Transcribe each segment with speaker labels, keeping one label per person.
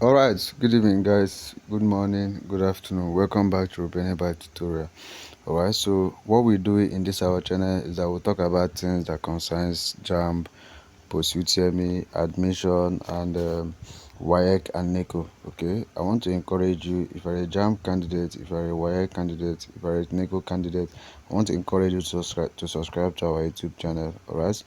Speaker 1: Alright, good evening guys, good morning, good afternoon, welcome back to Brainybite tutorial. Alright, so what we do in this our channel is that we'll talk about things that concerns Jamb, post UTME, admission, and WAEC and NECO. Okay, I want to encourage you, if you're a Jamb candidate, if you're a WAEC candidate, if you're a NECO candidate, I want to encourage you to subscribe to our YouTube channel. Alright,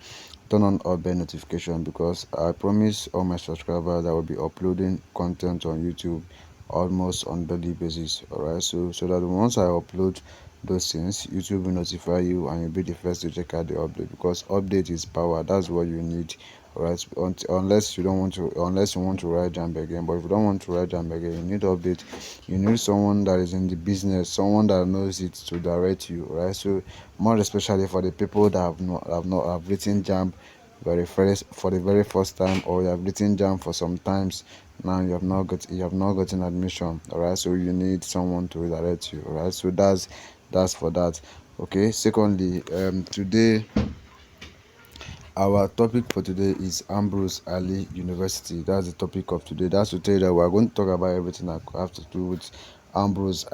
Speaker 1: turn on all bell notification, because I promise all my subscribers that I will be uploading content on YouTube almost on daily basis. Alright, so that once I upload those things, YouTube will notify you and you'll be the first to check out the update, because update is power. That's what you need. Alright, unless you want to write Jamb again. But if you don't want to write Jamb again, you need update. You need someone that is in the business, someone that knows it to direct you. Right, so more especially for the people that have written Jamb for the very first time, or you have written Jamb for some times now, you have not gotten admission. Alright, so you need someone to direct you. Alright, so that's for that. Okay, secondly, today our topic for today is Ambrose University. That's the topic of today. That's to tell you that we're going to talk about everything that have to do with Ambrose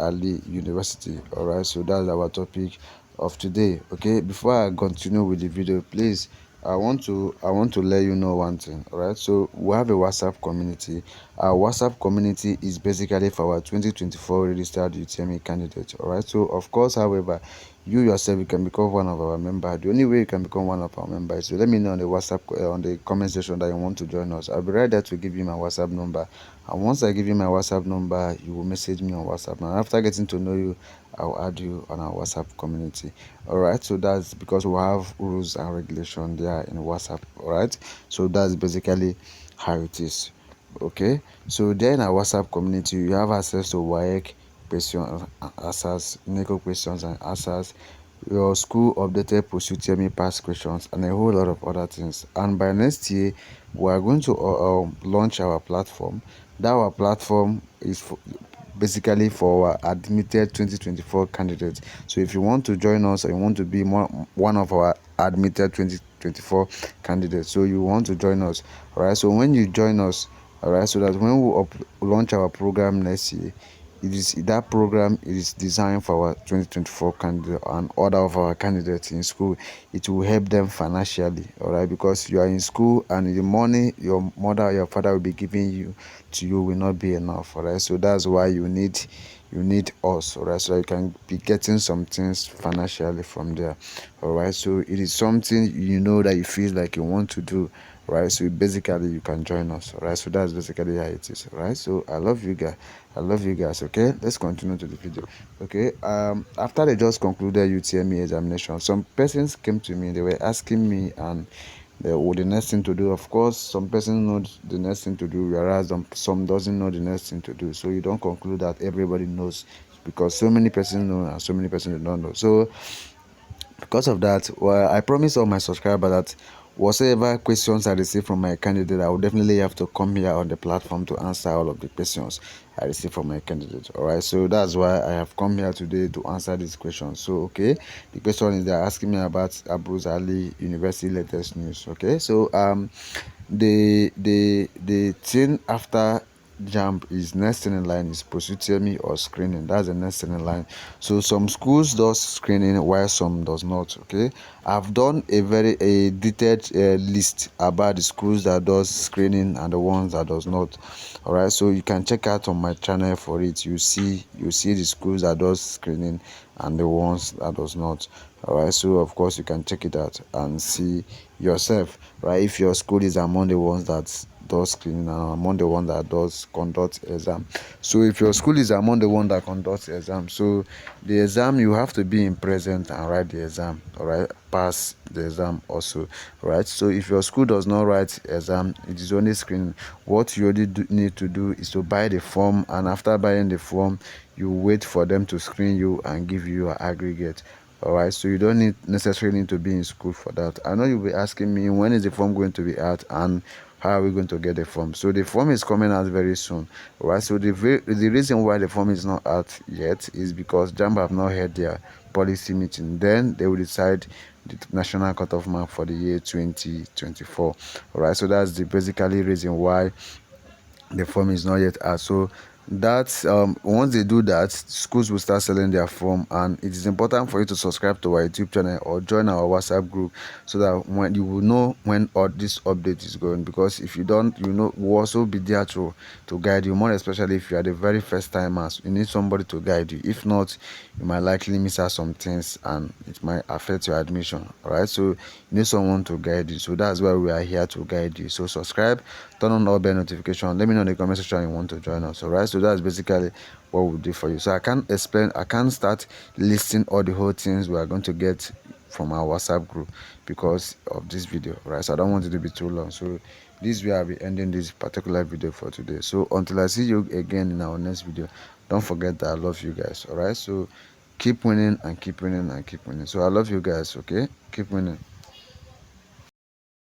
Speaker 1: University. Alright, so that's our topic of today. Okay, before I continue with the video, please, I want to let you know one thing. Alright, so we have a WhatsApp community. Our WhatsApp community is basically for our 2024 registered UTME candidates. Alright, so of course, however, you yourself, you can become one of our members. The only way you can become one of our members, so let me know on the WhatsApp on the comment section that you want to join us. I'll be right there to give you my WhatsApp number, and once I give you my WhatsApp number, you will message me on WhatsApp, and after getting to know you, I'll add you on our WhatsApp community. All right, so that's because we have rules and regulation there in WhatsApp. All right, so that's basically how it is. Okay, so there in our WhatsApp community, you have access to WAEC questions, answers, NECO questions and answers, your school updated post UTME past questions, and a whole lot of other things. And by next year, we are going to launch our platform. That our platform is basically for our admitted 2024 candidates. So if you want to join us, or you want to be one of our admitted 2024 candidates, so you want to join us. All right, so when you join us, all right, so that when we launch our program next year, that program is designed for our 2024 candidate and other of our candidates in school. It will help them financially. All right, because you are in school and the money your mother or your father will be giving you will not be enough. All right, so that's why you need us. All right, so you can be getting some things financially from there. All right, so it is something that you feel like you want to do. Right, so basically you can join us. All right, so that's basically how it is. All right, so I love you guys. Okay, let's continue to the video. Okay, after they just concluded UTME examination, some persons came to me. They were asking me and the next thing to do. Of course, some persons know the next thing to do, whereas some doesn't know the next thing to do. So you don't conclude that everybody knows, because so many persons know and so many persons do not know. So because of that, well, I promise all my subscribers that whatever questions I receive from my candidate, I will definitely have to come here on the platform to answer all of the questions I receive from my candidate. All right, so that's why I have come here today to answer these questions. So okay, the question is they're asking me about Ambrose University latest news. Okay, so the thing after Jamb is next in line is post-UTME or screening. That's the next in line. So some schools does screening while some does not. Okay, I've done a detailed list about the schools that does screening and the ones that does not. All right, so you can check out on my channel for it. You see the schools that does screening and the ones that does not. All right, so of course you can check it out and see yourself, right, if your school is among the ones that does screening and among the ones that does conduct exam. So if your school is among the one that conducts exam, so the exam you have to be in present and write the exam. All right, pass the exam also. Right, so if your school does not write exam, it is only screening. What you only need to do is to buy the form, and after buying the form, you wait for them to screen you and give you your aggregate. All right, so you don't necessarily need to be in school for that. I know you'll be asking me, when is the form going to be out and how are we going to get the form? So the form is coming out very soon. All right, so the reason why the form is not out yet is because Jamb have not had their policy meeting. Then they will decide the national cutoff mark for the year 2024. All right, so that's the basically reason why the form is not yet out. So that once they do that, schools will start selling their form, and it is important for you to subscribe to our YouTube channel or join our WhatsApp group, so that when you will know when this update is going. Because if you don't, we'll also be there to guide you, more especially if you are the very first timers. You need somebody to guide you. If not, you might likely miss out some things and it might affect your admission. All right, so you need someone to guide you. So that's why we are here to guide you. So subscribe, turn on all bell notification, let me know in the comment section you want to join us. All right, so that's basically what we'll do for you. So I can't start listing all the whole things we are going to get from our WhatsApp group because of this video, right? So I don't want it to be too long. So this way I'll be ending this particular video for today. So until I see you again in our next video, don't forget that I love you guys. All right, so keep winning and keep winning and keep winning. So I love you guys. Okay, keep winning.